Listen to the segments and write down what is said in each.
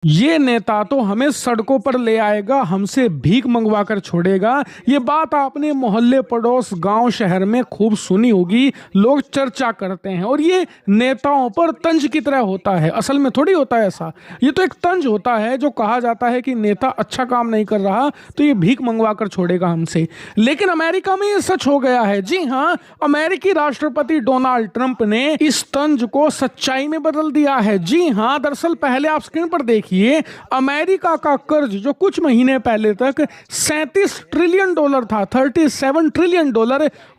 ये नेता तो हमें सड़कों पर ले आएगा, हमसे भीख मंगवा कर छोड़ेगा। ये बात आपने मोहल्ले, पड़ोस, गांव, शहर में खूब सुनी होगी। लोग चर्चा करते हैं और ये नेताओं पर तंज की तरह होता है। असल में थोड़ी होता है ऐसा, ये तो एक तंज होता है जो कहा जाता है कि नेता अच्छा काम नहीं कर रहा तो ये भीख मंगवा कर छोड़ेगा हमसे। लेकिन अमेरिका में ये सच हो गया है। जी हाँ, अमेरिकी राष्ट्रपति डोनाल्ड ट्रंप ने इस तंज को सच्चाई में बदल दिया है। जी हाँ, दरअसल पहले आप स्क्रीन पर देखिए, अमेरिका का कर्ज जो कुछ महीने पहले तक $37 ट्रिलियन था, $37 ट्रिलियन,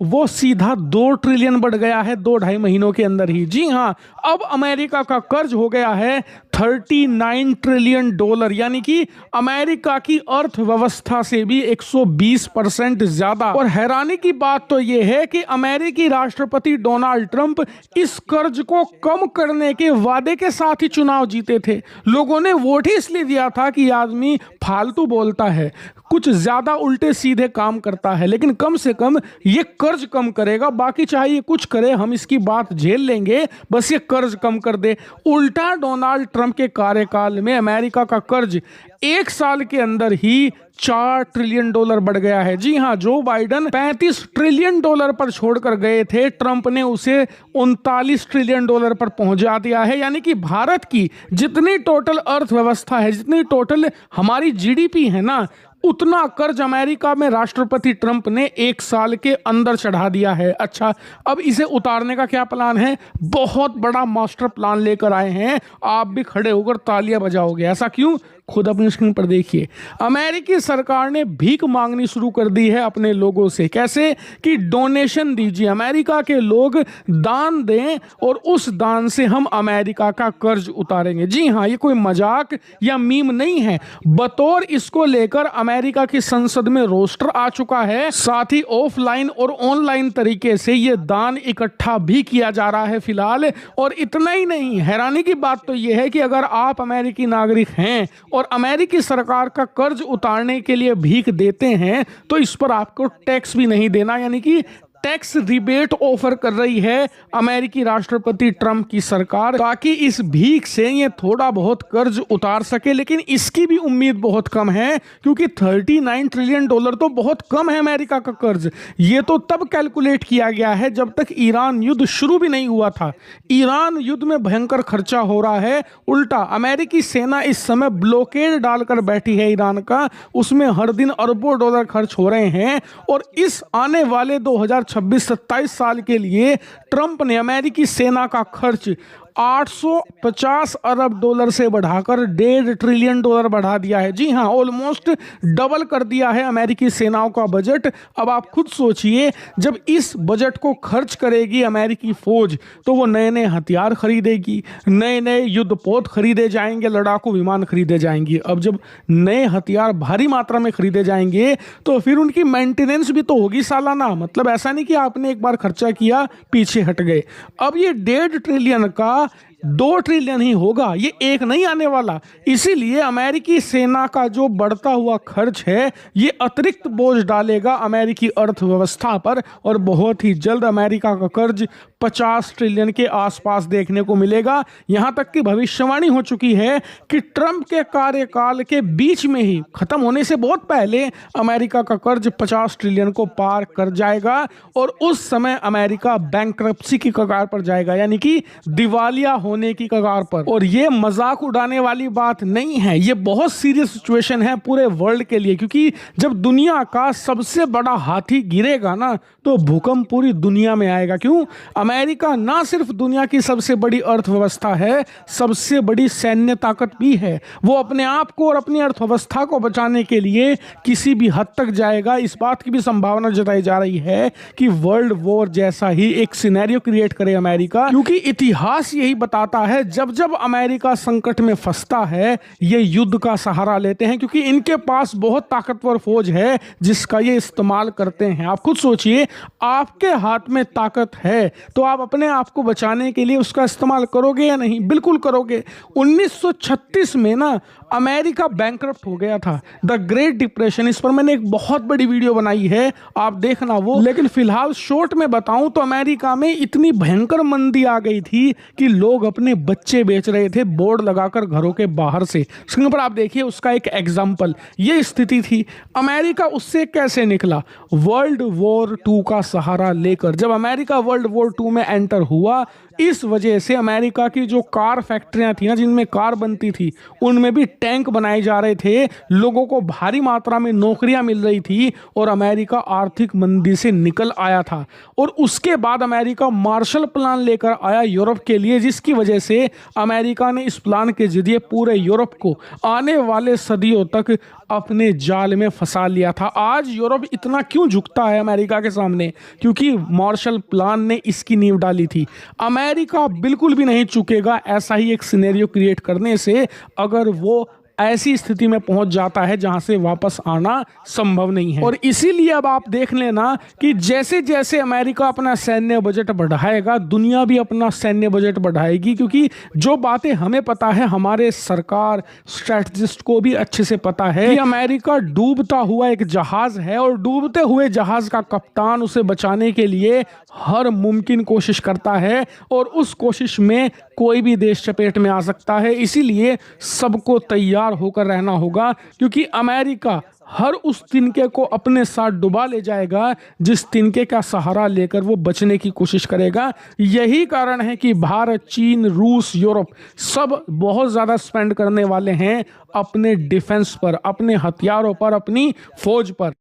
वो सीधा 2 ट्रिलियन बढ़ गया है 2-2.5 महीनों के अंदर ही। जी हाँ, अब अमेरिका का कर्ज हो गया है $39 ट्रिलियन, यानी कि अमेरिका की अर्थव्यवस्था से भी 120% ज्यादा। और हैरानी की बात तो यह है कि अमेरिकी राष्ट्रपति डोनाल्ड ट्रंप इस कर्ज को कम करने के वादे के साथ ही चुनाव जीते थे। लोगों ने वोट ही इसलिए दिया था कि आदमी फालतू बोलता है, कुछ ज्यादा उल्टे सीधे काम करता है, लेकिन कम से कम ये कर्ज कम करेगा। बाकी चाहे ये कुछ करे, हम इसकी बात झेल लेंगे, बस ये कर्ज कम कर दे। उल्टा डोनाल्ड ट्रंप के कार्यकाल में अमेरिका का कर्ज 1 साल के अंदर ही $4 ट्रिलियन बढ़ गया है। जी हाँ, जो बाइडन $35 ट्रिलियन पर छोड़कर गए थे, ट्रंप ने उसे $39 ट्रिलियन पर पहुंचा दिया है। यानी कि भारत की जितनी टोटल अर्थव्यवस्था है, जितनी टोटल हमारी जीडीपी है ना, उतना कर्ज अमेरिका में राष्ट्रपति ट्रंप ने 1 साल के अंदर चढ़ा दिया है। अच्छा, अब इसे उतारने का क्या प्लान है? बहुत बड़ा मास्टर प्लान लेकर आए हैं। आप भी खड़े होकर तालियां बजाओगे। ऐसा क्यों? खुद अपनी स्क्रीन पर देखिए। अमेरिकी सरकार ने भीख मांगनी शुरू कर दी है अपने लोगों से। कैसे? कि डोनेशन दीजिए, अमेरिका के लोग दान दें और उस दान से हम अमेरिका का कर्ज उतारेंगे। जी हाँ, ये कोई मजाक या मीम नहीं है। बतौर इसको लेकर अमेरिका की संसद में रोस्टर आ चुका है। साथ ही ऑफलाइन और ऑनलाइन तरीके से ये दान इकट्ठा भी किया जा रहा है फिलहाल। और इतना ही नहीं, हैरानी की बात तो यह है कि अगर आप अमेरिकी नागरिक हैं और अमेरिकी सरकार का कर्ज उतारने के लिए भीख देते हैं तो इस पर आपको टैक्स भी नहीं देना, यानी कि टैक्स रिबेट ऑफर कर रही है अमेरिकी राष्ट्रपति ट्रंप की सरकार, ताकि इस भीख से ये थोड़ा बहुत कर्ज उतार सके। लेकिन इसकी भी उम्मीद बहुत कम है, क्योंकि $39 ट्रिलियन तो बहुत कम है अमेरिका का कर्ज। ये तो तब कैलकुलेट किया गया है जब तक ईरान युद्ध शुरू भी नहीं हुआ था। ईरान युद्ध में भयंकर खर्चा हो रहा है। उल्टा अमेरिकी सेना इस समय ब्लॉकेड डालकर बैठी है ईरान का, उसमें हर दिन अरबों डॉलर खर्च हो रहे हैं। और इस आने वाले 2026-27 साल के लिए ट्रंप ने अमेरिकी सेना का खर्च $850 अरब से बढ़ाकर $1.5 ट्रिलियन बढ़ा दिया है। जी हाँ, ऑलमोस्ट डबल कर दिया है अमेरिकी सेनाओं का बजट। अब आप खुद सोचिए, जब इस बजट को खर्च करेगी अमेरिकी फौज तो वो नए नए हथियार खरीदेगी, नए नए युद्धपोत खरीदे जाएंगे, लड़ाकू विमान खरीदे जाएंगे। अब जब नए हथियार भारी मात्रा में खरीदे जाएंगे तो फिर उनकी मेंटेनेंस भी तो होगी सालाना। मतलब ऐसा नहीं कि आपने एक बार खर्चा किया पीछे हट गए। अब ये $1.5 ट्रिलियन का $2 ट्रिलियन ही होगा, ये एक नहीं आने वाला। इसीलिए अमेरिकी सेना का जो बढ़ता हुआ खर्च है ये अतिरिक्त बोझ डालेगा अमेरिकी अर्थव्यवस्था पर, और बहुत ही जल्द अमेरिका का कर्ज 50 ट्रिलियन के आसपास देखने को मिलेगा। यहां तक कि भविष्यवाणी हो चुकी है कि ट्रंप के कार्यकाल के बीच में ही, खत्म होने से बहुत पहले, अमेरिका का कर्ज 50 ट्रिलियन को पार कर जाएगा और उस समय अमेरिका बैंकरप्सी की कगार पर जाएगा, यानी कि दिवालिया होने की कगार पर। और ये मजाक उड़ाने वाली बात नहीं है, ये बहुत सीरियस सिचुएशन है पूरे वर्ल्ड के लिए। क्योंकि जब दुनिया का सबसे बड़ा हाथी गिरेगा ना तो भूकंप पूरी दुनिया में आएगा। क्यों? अमेरिका ना सिर्फ दुनिया की सबसे बड़ी अर्थव्यवस्था है, सबसे बड़ी सैन्य ताकत भी है। वो अपने आप को और अपनी अर्थव्यवस्था को बचाने के लिए किसी भी हद तक जाएगा। इस बात की भी संभावना जताई जा रही है कि वर्ल्ड वॉर जैसा ही एक सिनेरियो क्रिएट करे अमेरिका, क्योंकि इतिहास यही बताता है जब जब अमेरिका संकट में फंसता है ये युद्ध का सहारा लेते हैं, क्योंकि इनके पास बहुत ताकतवर फौज है जिसका ये इस्तेमाल करते हैं। आप खुद सोचिए, आपके हाथ में ताकत है तो आप अपने आप को बचाने के लिए उसका इस्तेमाल करोगे या नहीं? बिल्कुल करोगे। 1936 में ना अमेरिका बैंकरप्ट हो गया था, द ग्रेट डिप्रेशन। इस पर मैंने एक बहुत बड़ी वीडियो बनाई है, आप देखना वो। लेकिन फिलहाल शॉर्ट में बताऊं तो अमेरिका में इतनी भयंकर मंदी आ गई थी कि लोग अपने बच्चे बेच रहे थे बोर्ड लगाकर घरों के बाहर से। स्क्रीन पर आप देखिए उसका एक एग्जाम्पल, ये स्थिति थी। अमेरिका उससे कैसे निकला? वर्ल्ड वॉर 2 का सहारा लेकर। जब अमेरिका वर्ल्ड वॉर 2 में एंटर हुआ, इस वजह से अमेरिका की जो कार फैक्ट्रियां थी ना, जिनमें कार बनती थी, उनमें भी टैंक बनाए जा रहे थे, लोगों को भारी मात्रा में नौकरियां मिल रही थी और अमेरिका आर्थिक मंदी से निकल आया था। और उसके बाद अमेरिका मार्शल प्लान लेकर आया यूरोप के लिए, जिसकी वजह से अमेरिका ने इस प्लान के जरिए पूरे यूरोप को आने वाले सदियों तक अपने जाल में फंसा लिया था। आज यूरोप इतना क्यों झुकता है अमेरिका के सामने? क्योंकि मार्शल प्लान ने इसकी नींव डाली थी। अमेरिका बिल्कुल भी नहीं चुकेगा ऐसा ही एक सिनेरियो क्रिएट करने से, अगर वो ऐसी स्थिति में पहुंच जाता है जहां से वापस आना संभव नहीं है। और इसीलिए अब आप देख लेना कि जैसे जैसे अमेरिका अपना सैन्य बजट बढ़ाएगा, दुनिया भी अपना सैन्य बजट बढ़ाएगी। क्योंकि जो बातें हमें पता है, हमारे सरकार स्ट्रेटजिस्ट को भी अच्छे से पता है कि अमेरिका डूबता हुआ एक जहाज है और डूबते हुए जहाज का कप्तान उसे बचाने के लिए हर मुमकिन कोशिश करता है और उस कोशिश में कोई भी देश चपेट में आ सकता है। इसीलिए सबको तैयार होकर रहना होगा, क्योंकि अमेरिका हर उस तिनके को अपने साथ डुबा ले जाएगा जिस तिनके का सहारा लेकर वो बचने की कोशिश करेगा। यही कारण है कि भारत, चीन, रूस, यूरोप सब बहुत ज़्यादा स्पेंड करने वाले हैं अपने डिफेंस पर, अपने हथियारों पर, अपनी फौज पर।